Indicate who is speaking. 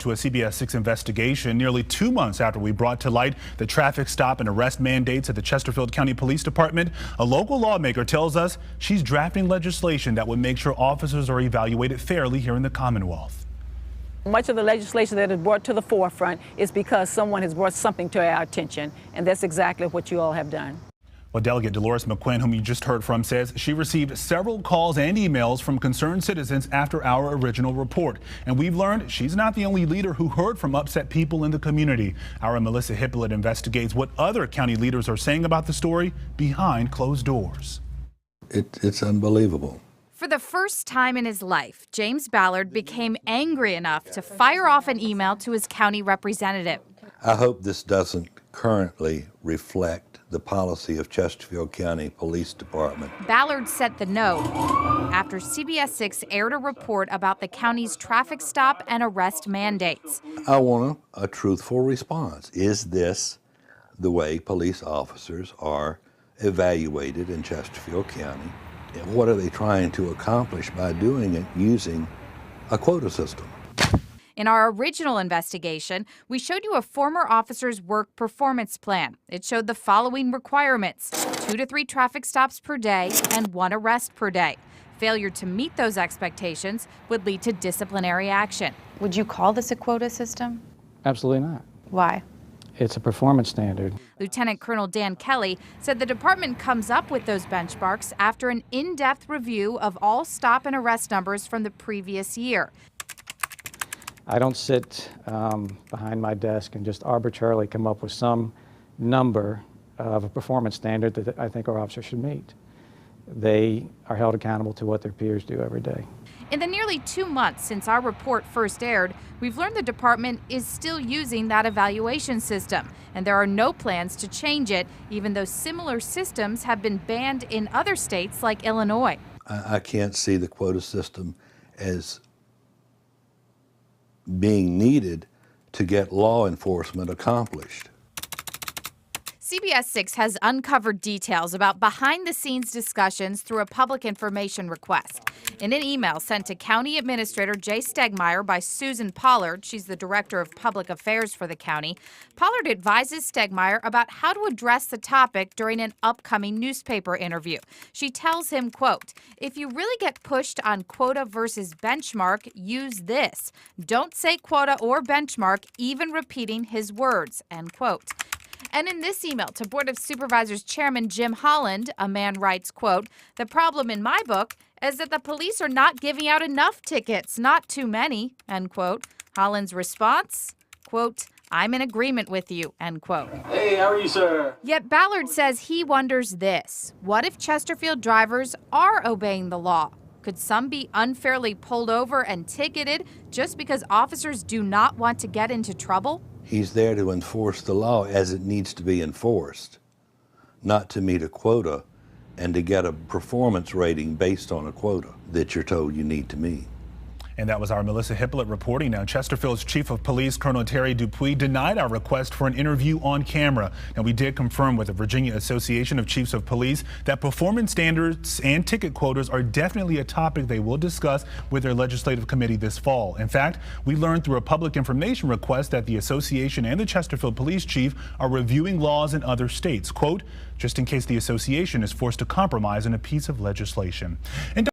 Speaker 1: To a CBS 6 investigation nearly 2 months after we brought to light the traffic stop and arrest mandates at the Chesterfield County Police Department, a local lawmaker tells us she's drafting legislation that would make sure officers are evaluated fairly here in the Commonwealth.
Speaker 2: Much of the legislation that is brought to the forefront is because someone has brought something to our attention, and that's exactly what you all have done.
Speaker 1: Well, Delegate Dolores McQuinn, whom you just heard from, says she received several calls and emails from concerned citizens after our original report. And we've learned she's not the only leader who heard from upset people in the community. Our Melissa Hipolit investigates what other county leaders are saying about the story behind closed doors.
Speaker 3: It's unbelievable.
Speaker 4: For the first time in his life, James Ballard became angry enough to fire off an email to his county representative.
Speaker 3: I hope this doesn't currently reflect the policy of Chesterfield County Police Department.
Speaker 4: Ballard sent the note after CBS 6 aired a report about the county's traffic stop and arrest mandates.
Speaker 3: I want a truthful response. Is this the way police officers are evaluated in Chesterfield County? And what are they trying to accomplish by doing it using a quota system?
Speaker 4: In our original investigation, we showed you a former officer's work performance plan. It showed the following requirements: 2 to 3 traffic stops per day and 1 arrest per day. Failure to meet those expectations would lead to disciplinary action.
Speaker 5: Would you call this a quota system?
Speaker 6: Absolutely not.
Speaker 5: Why?
Speaker 6: It's a performance standard.
Speaker 4: Lieutenant Colonel Dan Kelly said the department comes up with those benchmarks after an in-depth review of all stop and arrest numbers from the previous year.
Speaker 6: I don't sit behind my desk and just arbitrarily come up with some number of a performance standard that I think our officers should meet. They are held accountable to what their peers do every day.
Speaker 4: In the nearly 2 months since our report first aired, we've learned the department is still using that evaluation system, and there are no plans to change it, even though similar systems have been banned in other states like Illinois.
Speaker 3: I can't see the quota system as being needed to get law enforcement accomplished.
Speaker 4: CBS 6 has uncovered details about behind-the-scenes discussions through a public information request. In an email sent to County Administrator Jay Stegmeyer by Susan Pollard, she's the Director of Public Affairs for the county, Pollard advises Stegmeyer about how to address the topic during an upcoming newspaper interview. She tells him, quote, "If you really get pushed on quota versus benchmark, use this. Don't say quota or benchmark, even repeating his words," end quote. And in this email to Board of Supervisors Chairman Jim Holland, a man writes, quote, "The problem in my book is that the police are not giving out enough tickets, not too many," end quote. Holland's response, quote, "I'm in agreement with you," end quote.
Speaker 7: Hey, how are you, sir?
Speaker 4: Yet Ballard says he wonders this: what if Chesterfield drivers are obeying the law? Could some be unfairly pulled over and ticketed just because officers do not want to get into trouble?
Speaker 3: He's there to enforce the law as it needs to be enforced, not to meet a quota and to get a performance rating based on a quota that you're told you need to meet.
Speaker 1: And that was our Melissa Hipolit reporting. Now, Chesterfield's Chief of Police, Colonel Terry Dupuy, denied our request for an interview on camera. Now, we did confirm with the Virginia Association of Chiefs of Police that performance standards and ticket quotas are definitely a topic they will discuss with their legislative committee this fall. In fact, we learned through a public information request that the association and the Chesterfield Police Chief are reviewing laws in other states, quote, just in case the association is forced to compromise on a piece of legislation. And